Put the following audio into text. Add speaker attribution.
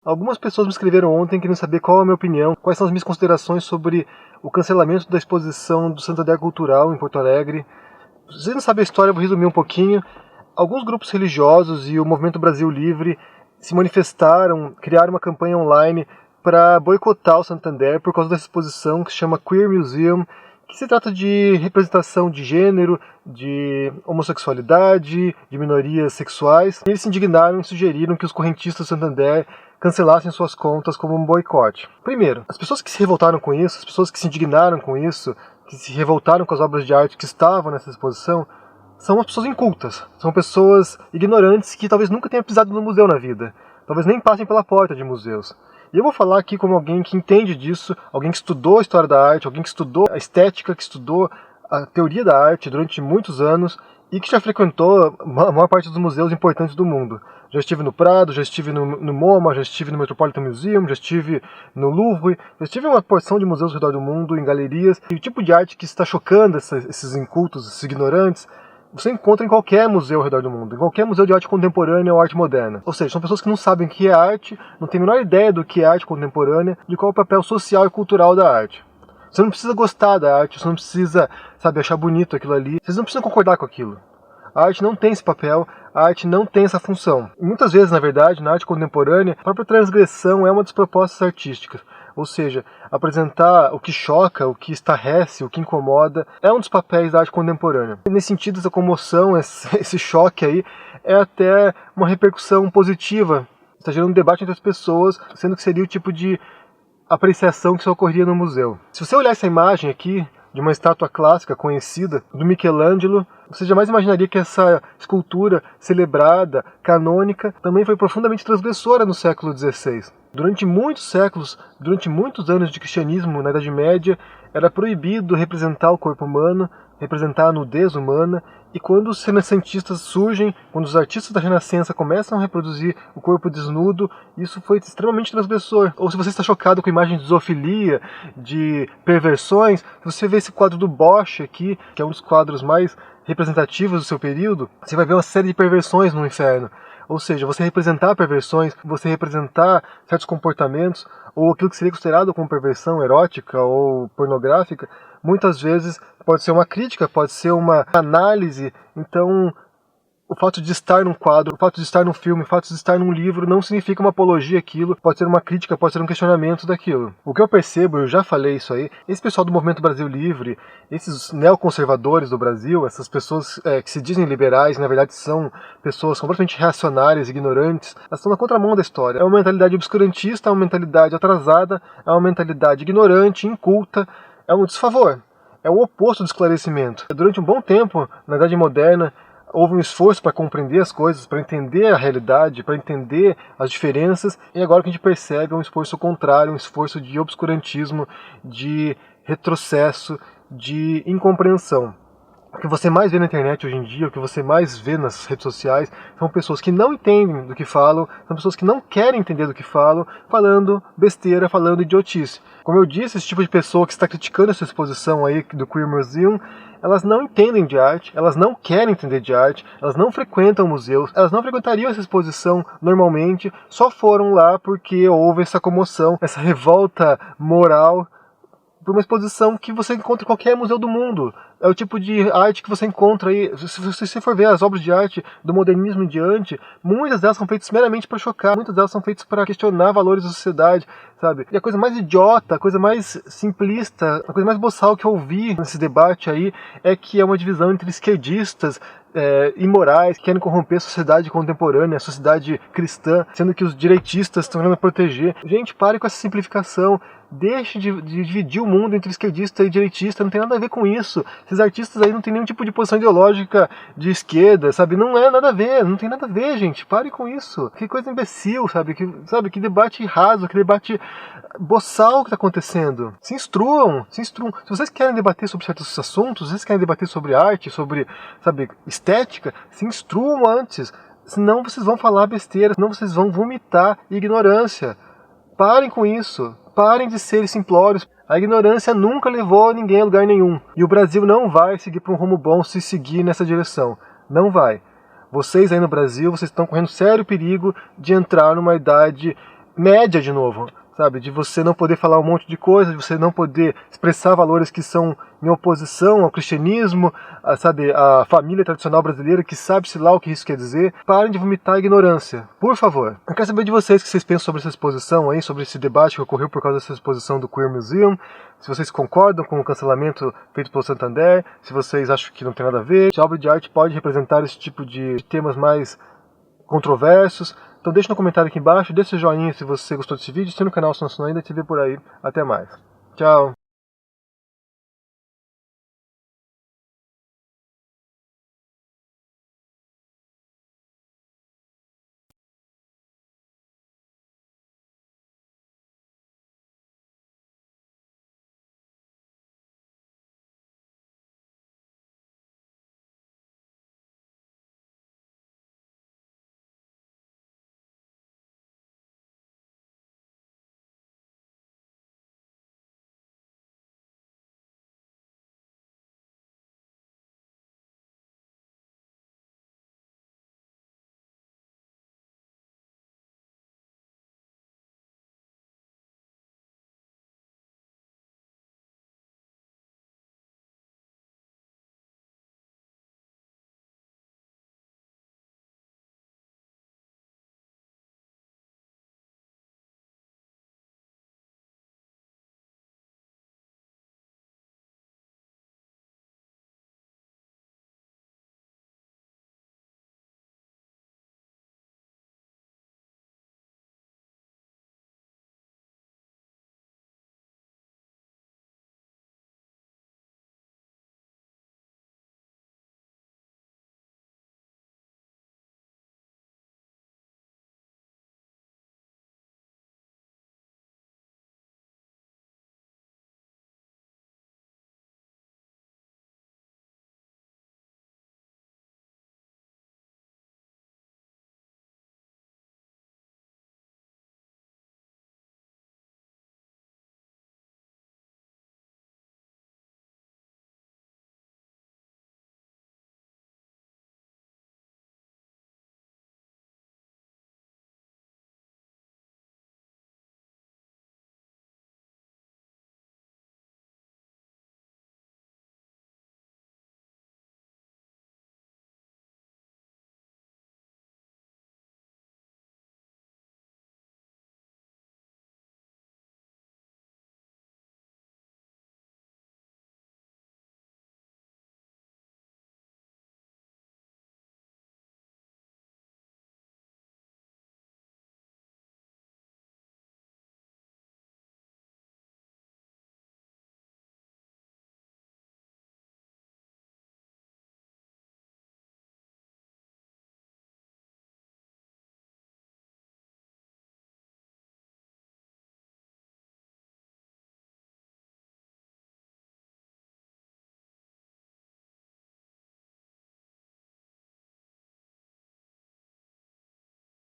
Speaker 1: Algumas pessoas me escreveram ontem querendo saber qual é a minha opinião, quais são as minhas considerações sobre o cancelamento da exposição do Santander Cultural em Porto Alegre. Se você não sabe a história, eu vou resumir um pouquinho. Alguns grupos religiosos e o Movimento Brasil Livre se manifestaram, criaram uma campanha online para boicotar o Santander por causa dessa exposição que se chama Queer Museum, que se trata de representação de gênero, de homossexualidade, de minorias sexuais. Eles se indignaram e sugeriram que os correntistas do Santander cancelassem suas contas como um boicote. Primeiro, as pessoas que se revoltaram com isso, as pessoas que se indignaram com isso, que se revoltaram com as obras de arte que estavam nessa exposição, são as pessoas incultas, são pessoas ignorantes que talvez nunca tenham pisado no museu na vida, talvez nem passem pela porta de museus. E eu vou falar aqui como alguém que entende disso, alguém que estudou a história da arte, alguém que estudou a estética, que estudou a teoria da arte durante muitos anos e que já frequentou a maior parte dos museus importantes do mundo. Já estive no Prado, já estive no MoMA, já estive no Metropolitan Museum, já estive no Louvre, já estive em uma porção de museus ao redor do mundo, em galerias. E o tipo de arte que está chocando esses incultos, esses ignorantes, você encontra em qualquer museu ao redor do mundo, em qualquer museu de arte contemporânea ou arte moderna. Ou seja, são pessoas que não sabem o que é arte, não têm a menor ideia do que é arte contemporânea, de qual é o papel social e cultural da arte. Você não precisa gostar da arte, você não precisa, achar bonito aquilo ali, vocês não precisam concordar com aquilo. A arte não tem esse papel, a arte não tem essa função. E muitas vezes, na verdade, na arte contemporânea, a própria transgressão é uma das propostas artísticas. Ou seja, apresentar o que choca, o que estarrece, o que incomoda, é um dos papéis da arte contemporânea. Nesse sentido, essa comoção, esse choque aí, é até uma repercussão positiva. Está gerando um debate entre as pessoas, sendo que seria o tipo de apreciação que só ocorria no museu. Se você olhar essa imagem aqui, de uma estátua clássica conhecida, do Michelangelo, você jamais imaginaria que essa escultura celebrada, canônica, também foi profundamente transgressora no século XVI. Durante muitos séculos, durante muitos anos de cristianismo na Idade Média, era proibido representar o corpo humano, representar a nudez humana, e quando os renascentistas surgem, quando os artistas da Renascença começam a reproduzir o corpo desnudo, isso foi extremamente transgressor. Ou se você está chocado com imagens de zoofilia, de perversões, se você vê esse quadro do Bosch aqui, que é um dos quadros mais representativos do seu período, você vai ver uma série de perversões no inferno. Ou seja, você representar perversões, você representar certos comportamentos, ou aquilo que seria considerado como perversão erótica ou pornográfica, muitas vezes pode ser uma crítica, pode ser uma análise. Então, o fato de estar num quadro, o fato de estar num filme, o fato de estar num livro não significa uma apologia àquilo, pode ser uma crítica, pode ser um questionamento daquilo. O que eu percebo, eu já falei isso aí, esse pessoal do Movimento Brasil Livre, esses neoconservadores do Brasil, essas pessoas que se dizem liberais, na verdade são pessoas completamente reacionárias, ignorantes, elas estão na contramão da história. É uma mentalidade obscurantista, é uma mentalidade atrasada, é uma mentalidade ignorante, inculta, é um desfavor. É o oposto do esclarecimento. Durante um bom tempo, na Idade Moderna, houve um esforço para compreender as coisas, para entender a realidade, para entender as diferenças, e agora o que a gente percebe é um esforço contrário, um esforço de obscurantismo, de retrocesso, de incompreensão. O que você mais vê na internet hoje em dia, o que você mais vê nas redes sociais, são pessoas que não entendem do que falam, são pessoas que não querem entender do que falam, falando besteira, falando idiotice. Como eu disse, esse tipo de pessoa que está criticando essa exposição aí do Queer Museum, elas não entendem de arte, elas não querem entender de arte, elas não frequentam museus, elas não frequentariam essa exposição normalmente, só foram lá porque houve essa comoção, essa revolta moral por uma exposição que você encontra em qualquer museu do mundo. É o tipo de arte que você encontra aí. Se você for ver as obras de arte do modernismo em diante, muitas delas são feitas meramente para chocar, muitas delas são feitas para questionar valores da sociedade, sabe? E a coisa mais idiota, a coisa mais simplista, a coisa mais boçal que eu ouvi nesse debate aí é que é uma divisão entre esquerdistas imorais, que querem corromper a sociedade contemporânea, a sociedade cristã, sendo que os direitistas estão querendo proteger. Gente, pare com essa simplificação. Deixe de dividir o mundo entre esquerdista e direitista, não tem nada a ver com isso. Esses artistas aí não tem nenhum tipo de posição ideológica de esquerda, sabe? Não é nada a ver, não tem nada a ver, gente. Pare com isso. Que coisa imbecil, sabe? Que debate raso, que debate boçal que está acontecendo. Se instruam, se instruam. Se vocês querem debater sobre certos assuntos, se vocês querem debater sobre arte, sobre, estética, se instruam antes. Senão vocês vão falar besteira, senão vocês vão vomitar ignorância. Parem com isso. Parem de ser simplórios. A ignorância nunca levou ninguém a lugar nenhum. E o Brasil não vai seguir para um rumo bom se seguir nessa direção. Não vai. Vocês aí no Brasil, vocês estão correndo sério perigo de entrar numa idade média de novo, sabe? De você não poder falar um monte de coisa, de você não poder expressar valores que são em oposição ao cristianismo, sabe? A família tradicional brasileira, que sabe-se lá o que isso quer dizer. Parem de vomitar a ignorância, por favor. Eu quero saber de vocês o que vocês pensam sobre essa exposição aí, sobre esse debate que ocorreu por causa dessa exposição do Queer Museum. Se vocês concordam com o cancelamento feito pelo Santander, se vocês acham que não tem nada a ver, se a obra de arte pode representar esse tipo de temas mais controversos. Então deixa no comentário aqui embaixo, deixa seu joinha se você gostou desse vídeo, se no canal se não ainda, te vê por aí. Até mais. Tchau!